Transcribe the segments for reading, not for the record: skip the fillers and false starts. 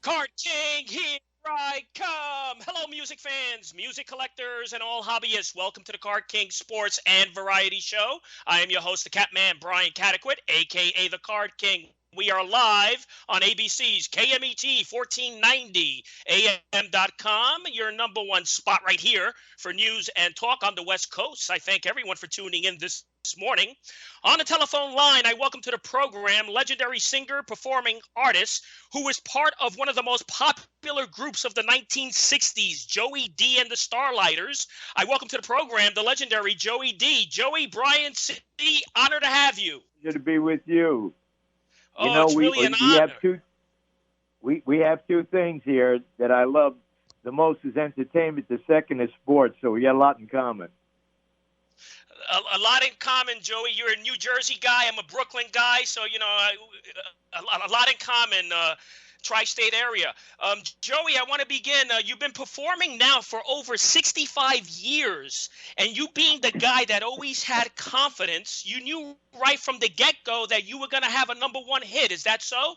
Card King, here I come. Hello, music fans, music collectors, and all hobbyists. Welcome to the Card King Sports and Variety Show. I am your host, the Catman, Brian Cataquet, a.k.a. the Card King. We are live on ABC's KMET 1490 AM.com, your number one spot right here for news and talk on the West Coast. I thank everyone for tuning in this morning. On the telephone line, I welcome to the program legendary singer, performing artist who was part of one of the most popular groups of the 1960s, Joey Dee and the Starliters. I welcome to the program the legendary Joey Dee. Joey, Brian C., honor to have you. Good to be with you. Oh, it's really an honor. We have two things here that I love the most is entertainment. The second is sports, so we got a lot in common. A lot in common, Joey. You're a New Jersey guy. I'm a Brooklyn guy, so, you know, a lot in common, tri-state area. Joey, I want to begin. You've been performing now for over 65 years, and you being the guy that always had confidence, you knew right from the get-go that you were going to have a number one hit. Is that so?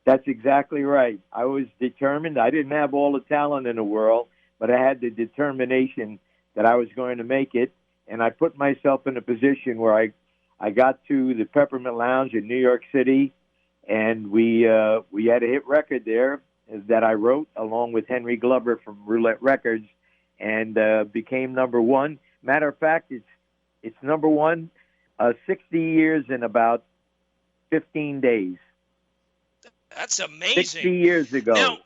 That's exactly right. I was determined. I didn't have all the talent in the world, but I had the determination that I was going to make it. And I put myself in a position where I got to the Peppermint Lounge in New York City, and we had a hit record there that I wrote along with Henry Glover from Roulette Records, and became number one. Matter of fact, it's number one 60 years in about 15 days. That's amazing. 60 years ago. Now,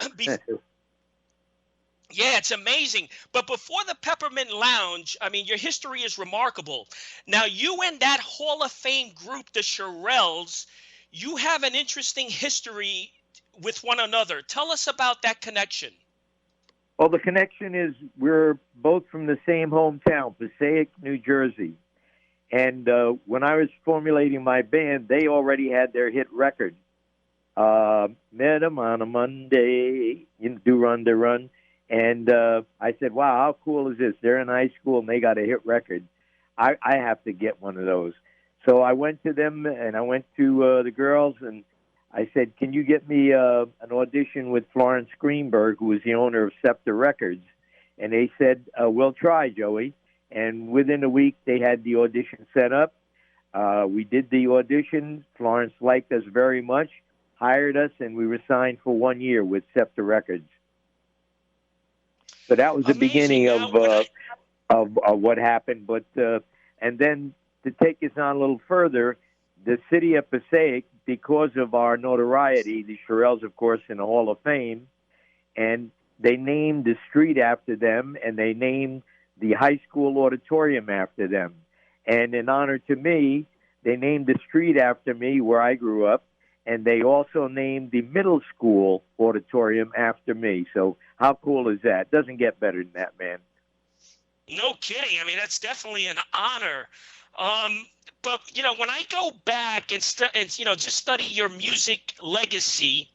yeah, it's amazing. But before the Peppermint Lounge, I mean, your history is remarkable. Now, you and that Hall of Fame group, the Shirelles, you have an interesting history with one another. Tell us about that connection. Well, the connection is we're both from the same hometown, Passaic, New Jersey. And when I was formulating my band, they already had their hit record. Met 'em on a Monday, do run to run. And I said, wow, how cool is this? They're in high school, and they got a hit record. I have to get one of those. So I went to them, and I went to the girls, and I said, can you get me an audition with Florence Greenberg, who was the owner of Scepter Records? And they said, we'll try, Joey. And within a week, they had the audition set up. We did the audition. Florence liked us very much, hired us, and we were signed for 1 year with Scepter Records. So that was the beginning of what happened. But and then to take us on a little further, the city of Passaic, because of our notoriety, the Shirelles, of course, in the Hall of Fame, and they named the street after them, and they named the high school auditorium after them. And in honor to me, they named the street after me where I grew up. And they also named the middle school auditorium after me. So how cool is that? Doesn't get better than that, man. No kidding. I mean, that's definitely an honor. But, you know, when I go back and just study your music legacy,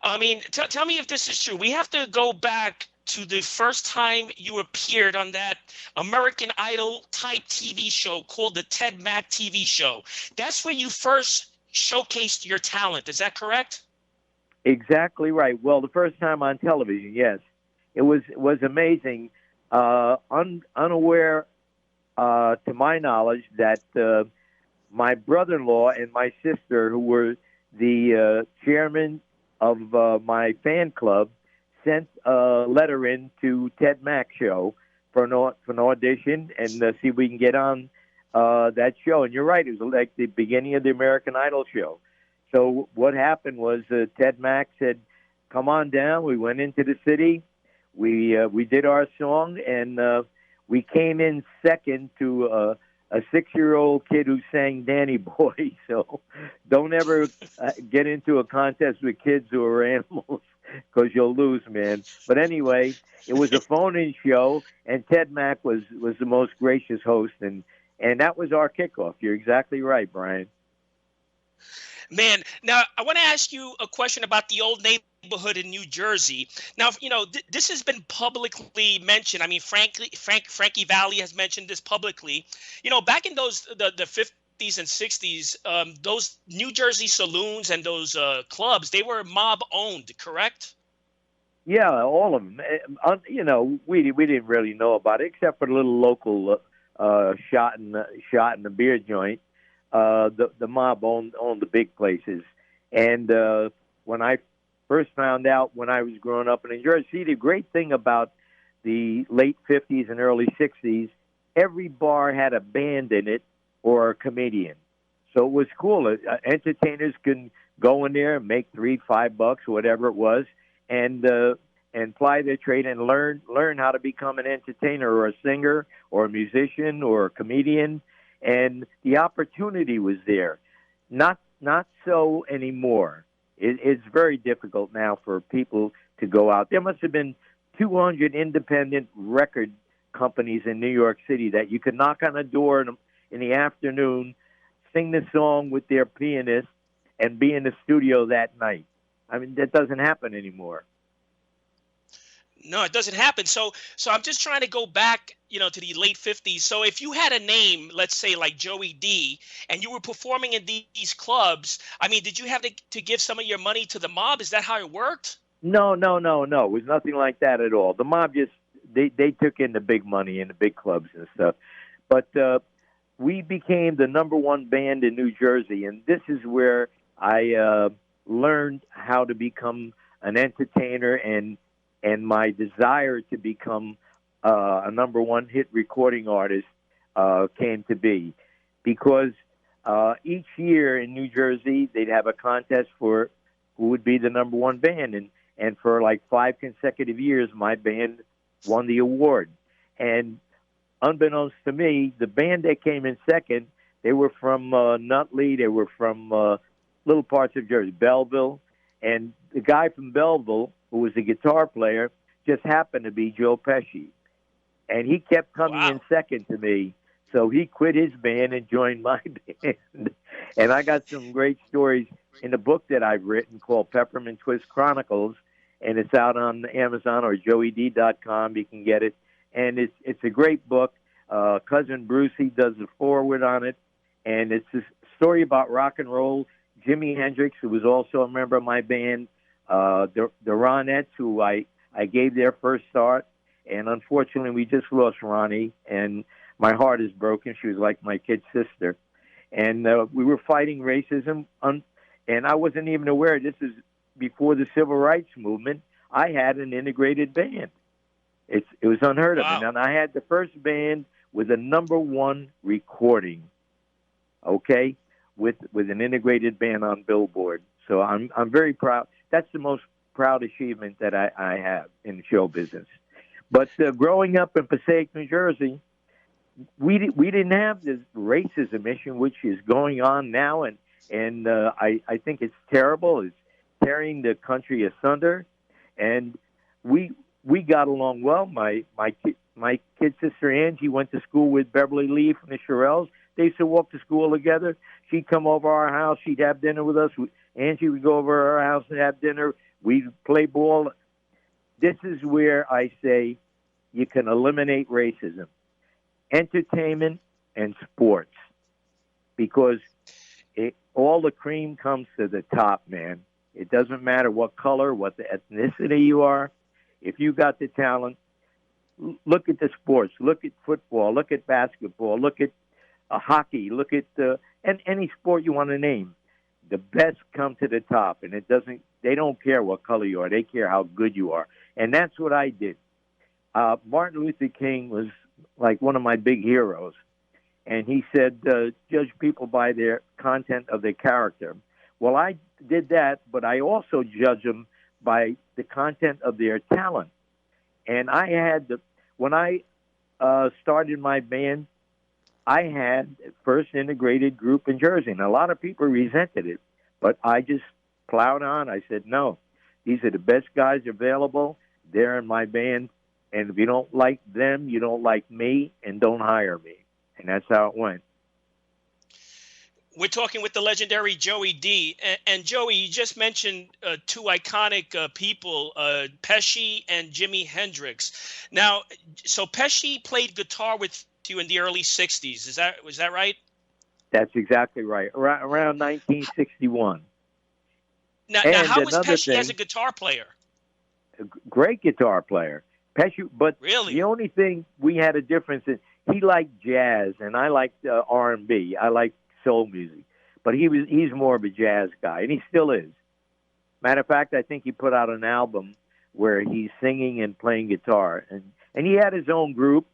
I mean, tell me if this is true. We have to go back to the first time you appeared on that American Idol type TV show called the Ted Mack TV show. That's where you first showcased your talent. Is that correct? Exactly right. Well, the first time on television, yes. It was amazing. Unaware, to my knowledge, that my brother-in-law and my sister, who were the chairman of my fan club, sent a letter in to Ted Mack show for an audition and see if we can get on that show. And you're right, it was like the beginning of the American Idol show. So what happened was Ted Mack said, come on down. We went into the city. We did our song, and we came in second to a 6-year-old kid who sang Danny Boy. So don't ever get into a contest with kids who are animals, because you'll lose, man. But anyway, it was a phone-in show, and Ted Mack was the most gracious host, and that was our kickoff. You're exactly right, Brian. Man, now I want to ask you a question about the old neighborhood in New Jersey. Now, you know, this has been publicly mentioned. I mean, Frankie Valli has mentioned this publicly. You know, back in the 50s and 60s, those New Jersey saloons and those clubs, they were mob owned, correct? Yeah, all of them. We didn't really know about it except for the little local shot in the beer joint. The mob owned the big places, and when I first found out when I was growing up in New Jersey, the great thing about the late 50s and early 60s, every bar had a band in it or a comedian. So it was cool. Entertainers could go in there and make $3-5, whatever it was, and ply their trade and learn how to become an entertainer or a singer or a musician or a comedian. And the opportunity was there. Not so anymore. It's very difficult now for people to go out. There must have been 200 independent record companies in New York City that you could knock on a door in the afternoon, sing the song with their pianist, and be in the studio that night. I mean, that doesn't happen anymore. No, it doesn't happen. So I'm just trying to go back, to the late 50s. So if you had a name, let's say like Joey Dee, and you were performing in these clubs, I mean, did you have to give some of your money to the mob? Is that how it worked? No. It was nothing like that at all. The mob just, they took in the big money in the big clubs and stuff. But we became the number one band in New Jersey, and this is where I learned how to become an entertainer and my desire to become a number one hit recording artist came to be, because each year in New Jersey they'd have a contest for who would be the number one band, and for like 5 consecutive years my band won the award. And unbeknownst to me, the band that came in second, they were from Nutley, they were from little parts of Jersey, Belleville, and the guy from Belleville, who was a guitar player, just happened to be Joe Pesci. And he kept coming in second to me, so he quit his band and joined my band. And I got some great stories in the book that I've written called Peppermint Twist Chronicles, and it's out on Amazon or joeydee.com. You can get it. And it's a great book. Cousin Brucey does the foreword on it, and it's a story about rock and roll. Jimi Hendrix, who was also a member of my band, the Ronettes, who I gave their first start, and unfortunately we just lost Ronnie, and my heart is broken. She was like my kid sister, and we were fighting racism, and I wasn't even aware. This is before the Civil Rights Movement. I had an integrated band. It was unheard of, and I had the first band with a number one recording, okay, with an integrated band on Billboard. So I'm very proud. That's the most proud achievement that I have in show business. But growing up in Passaic, New Jersey, we didn't have this racism issue, which is going on now, and I think it's terrible. It's tearing the country asunder, and we got along well. My kid sister Angie went to school with Beverly Lee from the Shirelles. They used to walk to school together. She'd come over our house. She'd have dinner with us. Angie would go over to our house and have dinner. We'd play ball. This is where I say you can eliminate racism. Entertainment and sports. Because all the cream comes to the top, man. It doesn't matter what color, what the ethnicity you are. If you got the talent, look at the sports. Look at football. Look at basketball. Look at hockey. Look at and any sport you want to name. The best come to the top, and they don't care what color you are. They care how good you are. And that's what I did. Martin Luther King was like one of my big heroes. And he said, judge people by their content of their character. Well, I did that, but I also judge them by the content of their talent. And I had when I started my band, I had first integrated group in Jersey, and a lot of people resented it, but I just plowed on. I said, no, these are the best guys available. They're in my band, and if you don't like them, you don't like me, and don't hire me. And that's how it went. We're talking with the legendary Joey Dee. And Joey, you just mentioned two iconic people, Pesci and Jimi Hendrix. Now, so Pesci played guitar with you in the early 60s. Was that right? That's exactly right. Around 1961. Now, And how was another Pesci as thing, a guitar player? a great guitar player. Pesci, but the Really? only thing we had a difference is he liked jazz and I liked R&B. I liked soul music, but he's more of a jazz guy, and he still is. Matter of fact, I think he put out an album where he's singing and playing guitar, and he had his own group,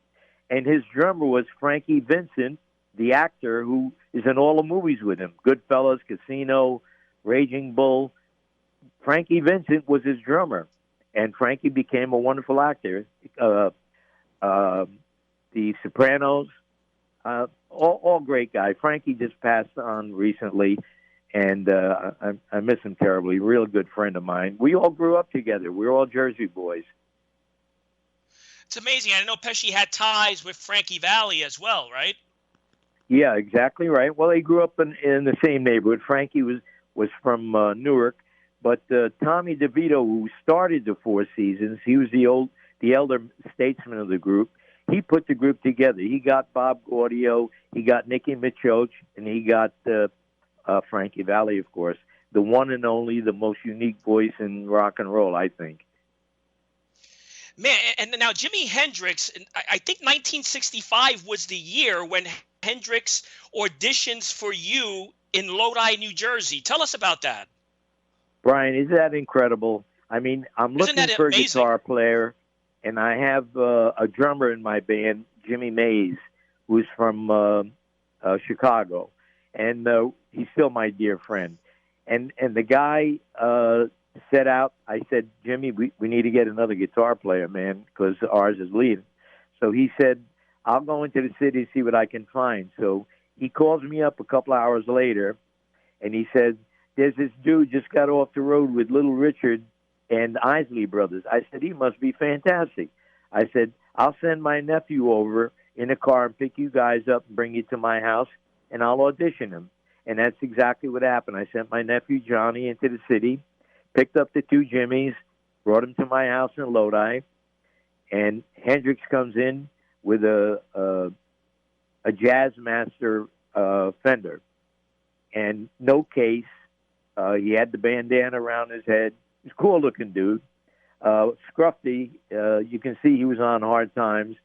and his drummer was Frankie Vincent, the actor who is in all the movies with him, Goodfellas, Casino, Raging Bull. Frankie Vincent was his drummer, and Frankie became a wonderful actor. Uh, the Sopranos, all great guy. Frankie just passed on recently, and I miss him terribly. Real good friend of mine. We all grew up together. We were all Jersey boys. It's amazing. I know Pesci had ties with Frankie Valli as well, right? Yeah, exactly right. Well, they grew up in the same neighborhood. Frankie was from Newark, but Tommy DeVito, who started the Four Seasons, he was the elder statesman of the group. He put the group together. He got Bob Gaudio, he got Nicky Michoch, and he got Frankie Valli, of course, the one and only, the most unique voice in rock and roll, I think. Man, and now Jimi Hendrix, I think 1965 was the year when Hendrix auditions for you in Lodi, New Jersey. Tell us about that. Brian, isn't that incredible? I mean, I'm looking for a guitar player, and I have a drummer in my band, Jimmy Mays, who's from Chicago, and he's still my dear friend. And the guy set out. I said, Jimmy, we need to get another guitar player, man, because ours is leaving. So he said, I'll go into the city to see what I can find. So he calls me up a couple hours later, and he said, there's this dude just got off the road with Little Richard and Isley Brothers. I said, he must be fantastic. I said, I'll send my nephew over in a car and pick you guys up and bring you to my house, and I'll audition him. And that's exactly what happened. I sent my nephew Johnny into the city, picked up the two Jimmys, brought him to my house in Lodi, and Hendrix comes in with a Jazz Master Fender and no case. He had the bandana around his head. He's a cool-looking dude. Scruffy, you can see he was on hard times.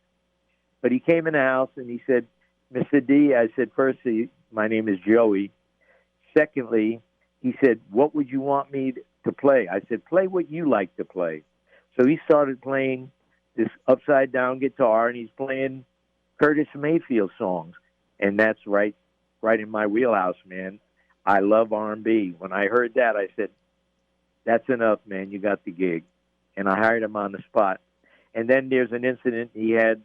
But he came in the house and he said, Mr. D, I said, firstly, my name is Joey. Secondly, he said, what would you want me to play? I said, play what you like to play. So he started playing this upside-down guitar, and he's playing Curtis Mayfield songs. And that's right in my wheelhouse, man. I love R&B. When I heard that, I said, that's enough, man. You got the gig. And I hired him on the spot. And then there's an incident he had.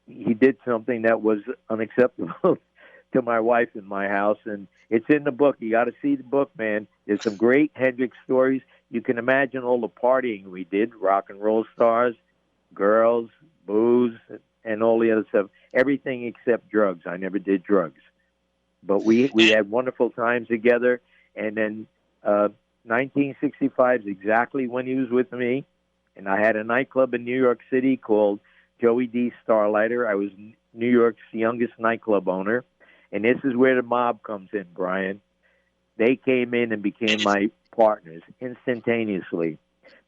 He did something that was unacceptable to my wife in my house, and it's in the book. You got to see the book, man. There's some great Hendrix stories. You can imagine all the partying we did, rock and roll stars, girls, booze, and all the other stuff. Everything except drugs. I never did drugs. But we had wonderful times together, and then 1965 is exactly when he was with me, and I had a nightclub in New York City called Joey Dee Starlighter. I was New York's youngest nightclub owner, and this is where the mob comes in, Brian. They came in and became my partners instantaneously.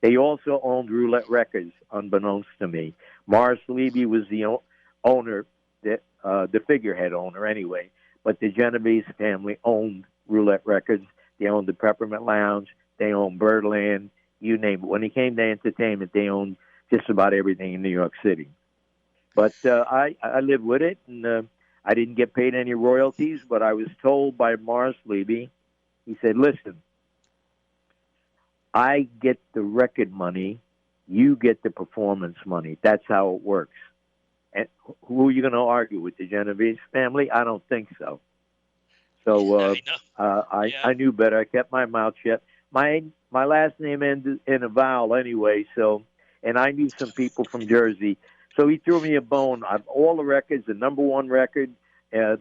They also owned Roulette Records, unbeknownst to me. Morris Levy was the owner, the figurehead owner anyway, but the Genovese family owned Roulette Records. They owned the Peppermint Lounge. They owned Birdland, you name it. When it came to entertainment, they owned just about everything in New York City. But I lived with it, and I didn't get paid any royalties, but I was told by Morris Levy, he said, listen, I get the record money, you get the performance money. That's how it works. And who are you going to argue with, the Genovese family? I don't think so. So I knew better. I kept my mouth shut. My last name ended in a vowel anyway, so, and I knew some people from Jersey. So he threw me a bone on all the records, the number one record,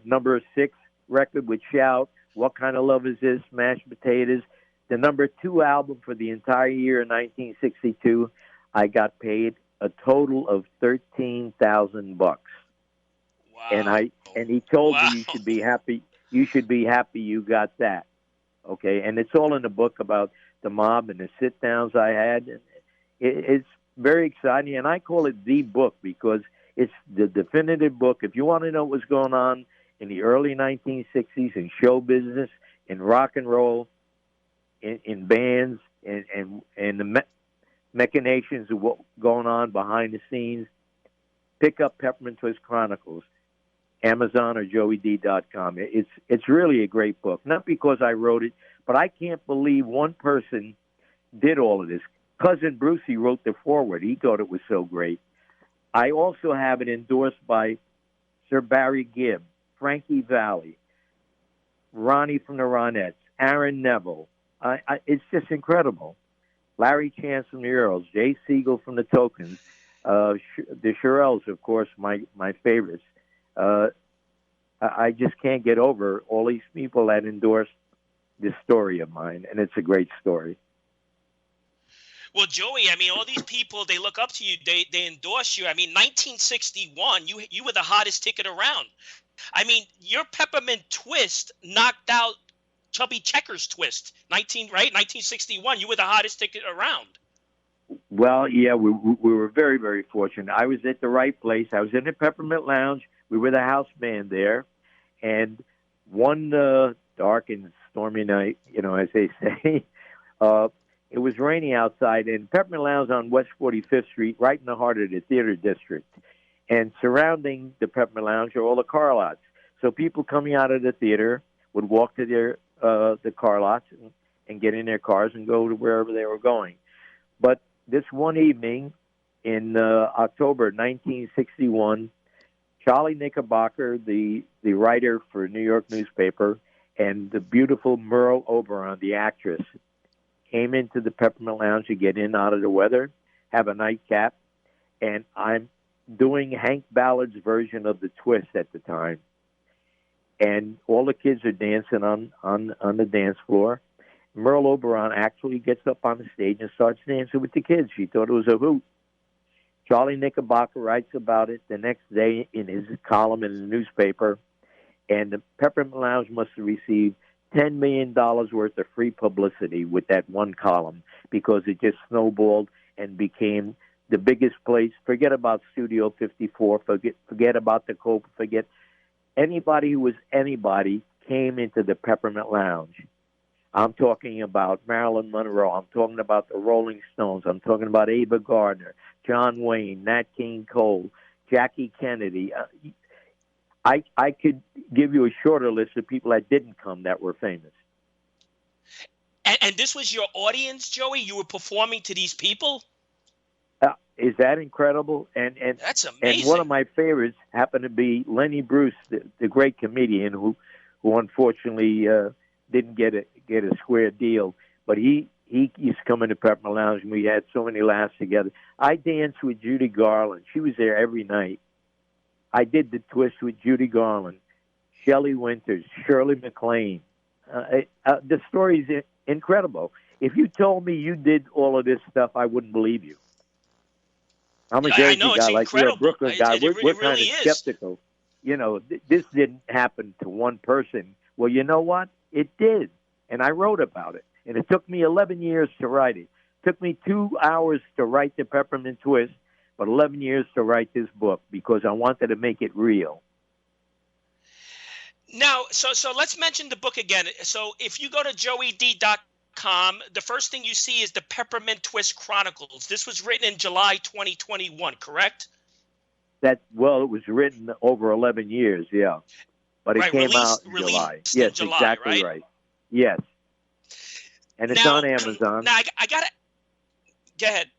number 6 record with Shout, What Kind of Love Is This, Mashed Potatoes, the number 2 album for the entire year in 1962. I got paid a total of $13,000. Wow. Wow. And he told Wow. me you should be happy. You should be happy you got that. Okay, and it's all in the book about the mob and the sit downs I had. It's very exciting, and I call it the book because it's the definitive book. If you want to know what was going on in the early 1960s in show business, in rock and roll, in bands, and the machinations of what's going on behind the scenes, pick up Peppermint Twist Chronicles, Amazon or JoeyDee.com. It's really a great book. Not because I wrote it, but I can't believe one person did all of this. Cousin Brucey wrote the foreword. He thought it was so great. I also have it endorsed by Sir Barry Gibb, Frankie Valli, Ronnie from the Ronettes, Aaron Neville. It's just incredible. Larry Chance from the Earls, Jay Siegel from the Tokens, the Shirelles, of course, my favorites. I just can't get over all these people that endorsed this story of mine, and it's a great story. Well, Joey, I mean, all these people, they look up to you. They endorse you. I mean, 1961, you were the hottest ticket around. I mean, your Peppermint Twist knocked out Chubby Checker's Twist. 1961, you were the hottest ticket around. Well, yeah, we were very, very fortunate. I was at the right place. I was in the Peppermint Lounge. We were the house band there. And one dark and stormy night, as they say, it was raining outside, and Peppermint Lounge on West 45th Street, right in the heart of the theater district. And surrounding the Peppermint Lounge are all the car lots. So people coming out of the theater would walk to their the car lots and get in their cars and go to wherever they were going. But this one evening in October 1961, Charlie Knickerbocker, the writer for a New York newspaper, and the beautiful Merle Oberon, the actress, came into the Peppermint Lounge to get in out of the weather, have a nightcap, and I'm doing Hank Ballard's version of the Twist at the time. And all the kids are dancing on the dance floor. Merle Oberon actually gets up on the stage and starts dancing with the kids. She thought it was a hoot. Charlie Knickerbocker writes about it the next day in his column in the newspaper, and the Peppermint Lounge must have received $10 million worth of free publicity with that one column because it just snowballed and became the biggest place. Forget about Studio 54. Forget about the Cope. Forget anybody who was anybody came into the Peppermint Lounge. I'm talking about Marilyn Monroe. I'm talking about the Rolling Stones. I'm talking about Ava Gardner, John Wayne, Nat King Cole, Jackie Kennedy. I could give you a shorter list of people that didn't come that were famous. And this was your audience, Joey? You were performing to these people? Is that incredible? And that's amazing. And one of my favorites happened to be Lenny Bruce, the great comedian who unfortunately didn't get a square deal. But he used to come into Peppermint Lounge, and we had so many laughs together. I danced with Judy Garland. She was there every night. I did the Twist with Judy Garland, Shelley Winters, Shirley MacLaine. The story's incredible. If you told me you did all of this stuff, I wouldn't believe you. I'm a Jersey guy, like you're a Brooklyn guy. We're kind of skeptical. This didn't happen to one person. Well, you know what? It did, and I wrote about it. And it took me 11 years to write it. It took me 2 hours to write the Peppermint Twist, but 11 years to write this book because I wanted to make it real. Now, so let's mention the book again. So if you go to JoeyDee.com, the first thing you see is the Peppermint Twist Chronicles. This was written in July 2021, correct? It was written over 11 years, yeah. But it came out in July. Yes, July, exactly right. Yes. And it's on Amazon. Now, I got to – go ahead.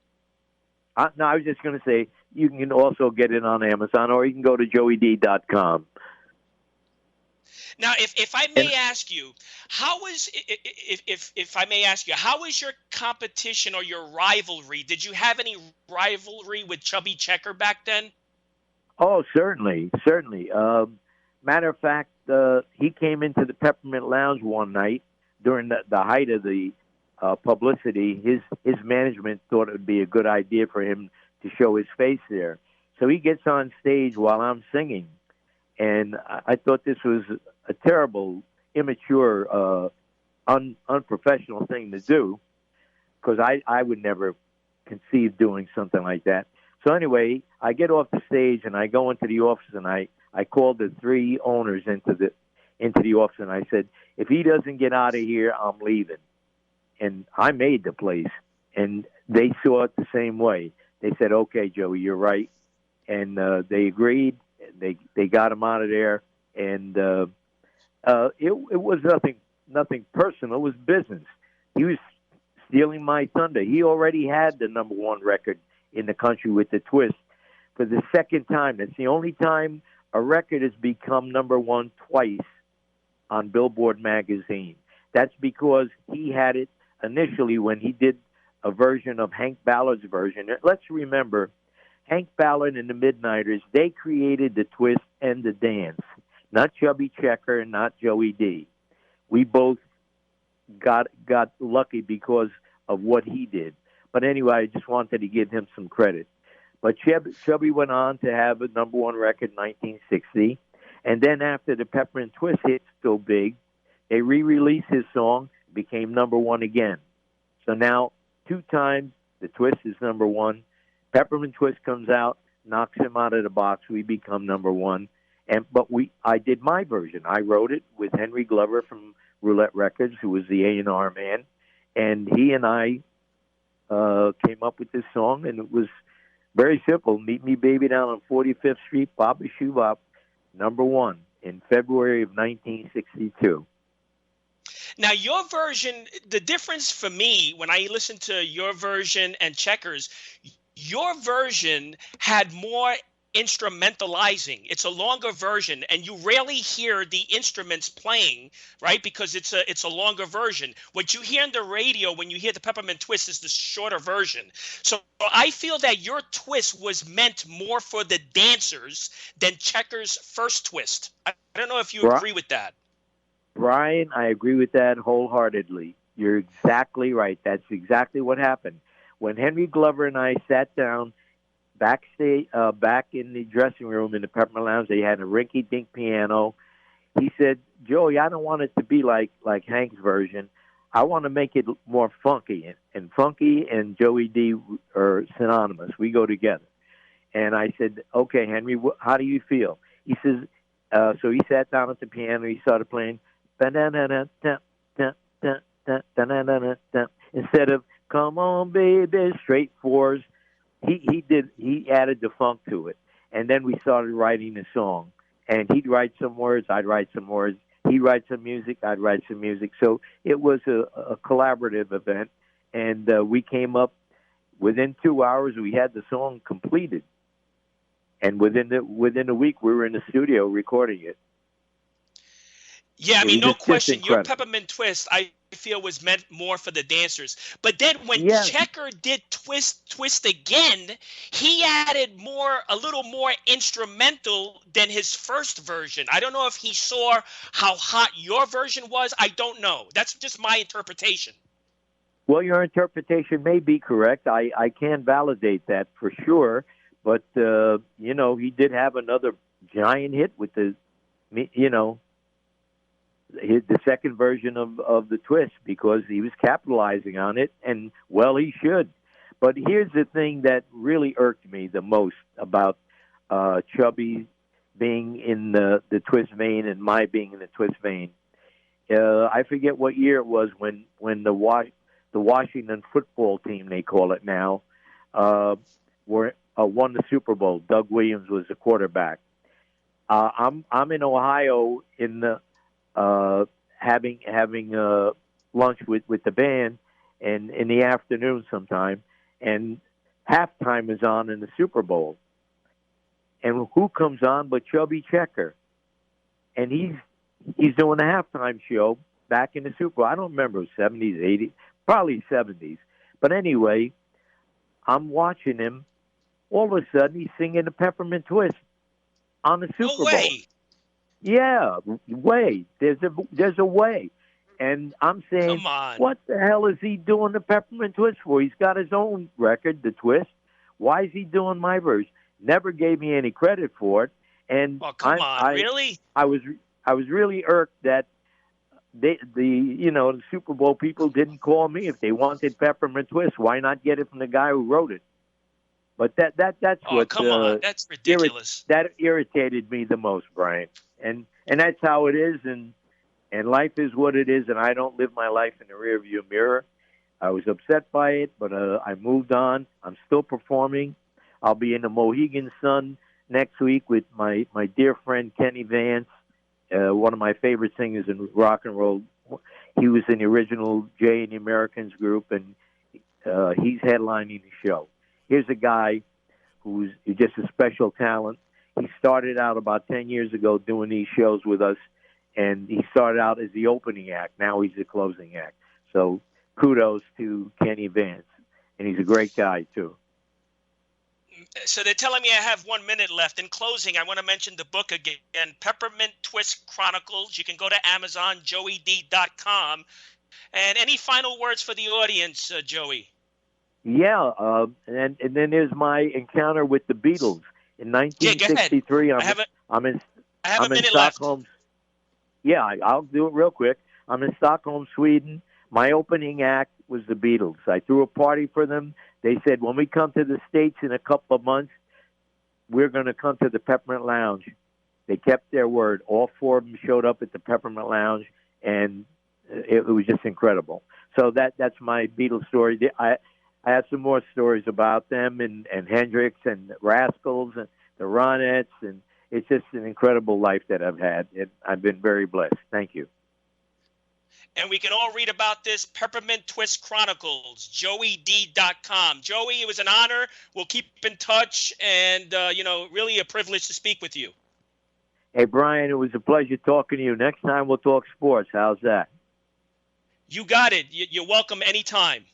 No, I was just going to say you can also get it on Amazon, or you can go to JoeyDee.com. Now, if I may ask you, how was your competition or your rivalry? Did you have any rivalry with Chubby Checker back then? Oh, certainly. Matter of fact, he came into the Peppermint Lounge one night during the height of the publicity. His management thought it would be a good idea for him to show his face there. So he gets on stage while I'm singing, And I thought this was a terrible, immature, unprofessional thing to do, because I would never conceive doing something like that. So anyway, I get off the stage and I go into the office, and I called the three owners into the office, and I said, if he doesn't get out of here, I'm leaving. And I made the place, and they saw it the same way. They said, okay, Joey, you're right. And they agreed. They got him out of there, and it was nothing personal. It was business. He was stealing my thunder. He already had the number one record in the country with the Twist for the second time. That's the only time a record has become number one twice on Billboard magazine. That's because he had it initially when he did a version of Hank Ballard's version. Let's remember, Hank Ballard and the Midnighters, they created the twist and the dance, not Chubby Checker and not Joey Dee. We both got lucky because of what he did. But anyway, I just wanted to give him some credit. But Chubby went on to have a number one record in 1960. And then after the Peppermint Twist hit so big, they re-released his song, became number one again. So now, 2 times, the Twist is number one. Peppermint Twist comes out, knocks him out of the box. We become number one. But I did my version. I wrote it with Henry Glover from Roulette Records, who was the A&R man. And he and I came up with this song, and it was very simple. Meet Me Baby down on 45th Street, Baba Shoe Bop, number one in February of 1962. Now, your version, the difference for me when I listened to your version and Checker's, your version had more instrumentalizing. It's a longer version, and you rarely hear the instruments playing, right? Because it's a longer version. What you hear on the radio when you hear the Peppermint Twist is the shorter version. So I feel that your twist was meant more for the dancers than Checker's first twist. I don't know if you agree with that. Brian, I agree with that wholeheartedly. You're exactly right. That's exactly what happened. When Henry Glover and I sat down backstage, back in the dressing room in the Peppermint Lounge, they had a rinky-dink piano. He said, Joey, I don't want it to be like Hank's version. I want to make it more funky. And funky and Joey Dee are synonymous. We go together. And I said, okay, Henry, how do you feel? He says, so he sat down at the piano. He started playing. Instead of come on, baby, straight fours, he added the funk to it. And then we started writing the song. And he'd write some words, I'd write some words. He'd write some music, I'd write some music. So it was a collaborative event. And we came up, within 2 hours, we had the song completed. And within a week, we were in the studio recording it. Yeah, I mean, no question. Your Peppermint Twist, I feel, was meant more for the dancers. But then when Checker did Twist again, he added a little more instrumental than his first version. I don't know if he saw how hot your version was. I don't know. That's just my interpretation. Well, your interpretation may be correct. I can't validate that for sure. But, he did have another giant hit with the second version of the Twist, because he was capitalizing on it, and, well, he should. But here's the thing that really irked me the most about Chubby being in the Twist vein and my being in the Twist vein. I forget what year it was when the Washington football team, they call it now, won the Super Bowl. Doug Williams was the quarterback. I'm in Ohio in the having lunch with the band, and in the afternoon sometime, and halftime is on in the Super Bowl. And who comes on but Chubby Checker? And he's doing a halftime show back in the Super Bowl. I don't remember, 70s, 80s, probably 70s. But anyway, I'm watching him. All of a sudden, he's singing the Peppermint Twist on the Super Bowl. Way. Yeah, way. There's a way. And I'm saying, what the hell is he doing the Peppermint Twist for? He's got his own record, The Twist. Why is he doing my version? Never gave me any credit for it. And Oh, come on, really? I was really irked that the Super Bowl people didn't call me if they wanted Peppermint Twist. Why not get it from the guy who wrote it? But that's Oh, what come on, that's ridiculous. that irritated me the most, Brian. And that's how it is, and life is what it is, and I don't live my life in the rearview mirror. I was upset by it, but I moved on. I'm still performing. I'll be in the Mohegan Sun next week with my dear friend Kenny Vance, one of my favorite singers in rock and roll. He was in the original Jay and the Americans group, and he's headlining the show. Here's a guy who's just a special talent. He started out about 10 years ago doing these shows with us, and he started out as the opening act. Now he's the closing act. So kudos to Kenny Vance, and he's a great guy, too. So they're telling me I have 1 minute left. In closing, I want to mention the book again, Peppermint Twist Chronicles. You can go to Amazon, joeydee.com. And any final words for the audience, Joey? Yeah, and then there's my encounter with the Beatles in 1963. Yeah, I'm in Stockholm. Left. Yeah, I'll do it real quick. I'm in Stockholm, Sweden. My opening act was the Beatles. I threw a party for them. They said, when we come to the States in a couple of months, we're going to come to the Peppermint Lounge. They kept their word. All four of them showed up at the Peppermint Lounge, and it was just incredible. So that's my Beatles story. I have some more stories about them and Hendrix and the Rascals and the Ronettes, and it's just an incredible life that I've had, and I've been very blessed. Thank you. And we can all read about this, Peppermint Twist Chronicles, joeydee.com. Joey, it was an honor. We'll keep in touch, and, really a privilege to speak with you. Hey, Brian, it was a pleasure talking to you. Next time we'll talk sports. How's that? You got it. You're welcome anytime.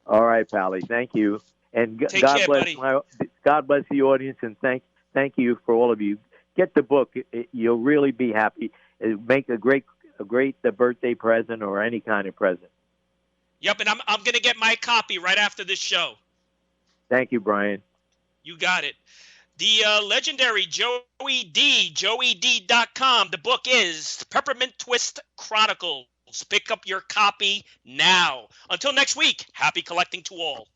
All right, Pally. Thank you. And God bless the audience, and thank you for all of you. Get the book. You'll really be happy. It'll make a great birthday present or any kind of present. Yep, and I'm going to get my copy right after this show. Thank you, Brian. You got it. The legendary Joey Dee, joeydee.com. The book is Peppermint Twist Chronicles. Pick up your copy now. Until next week, happy collecting to all.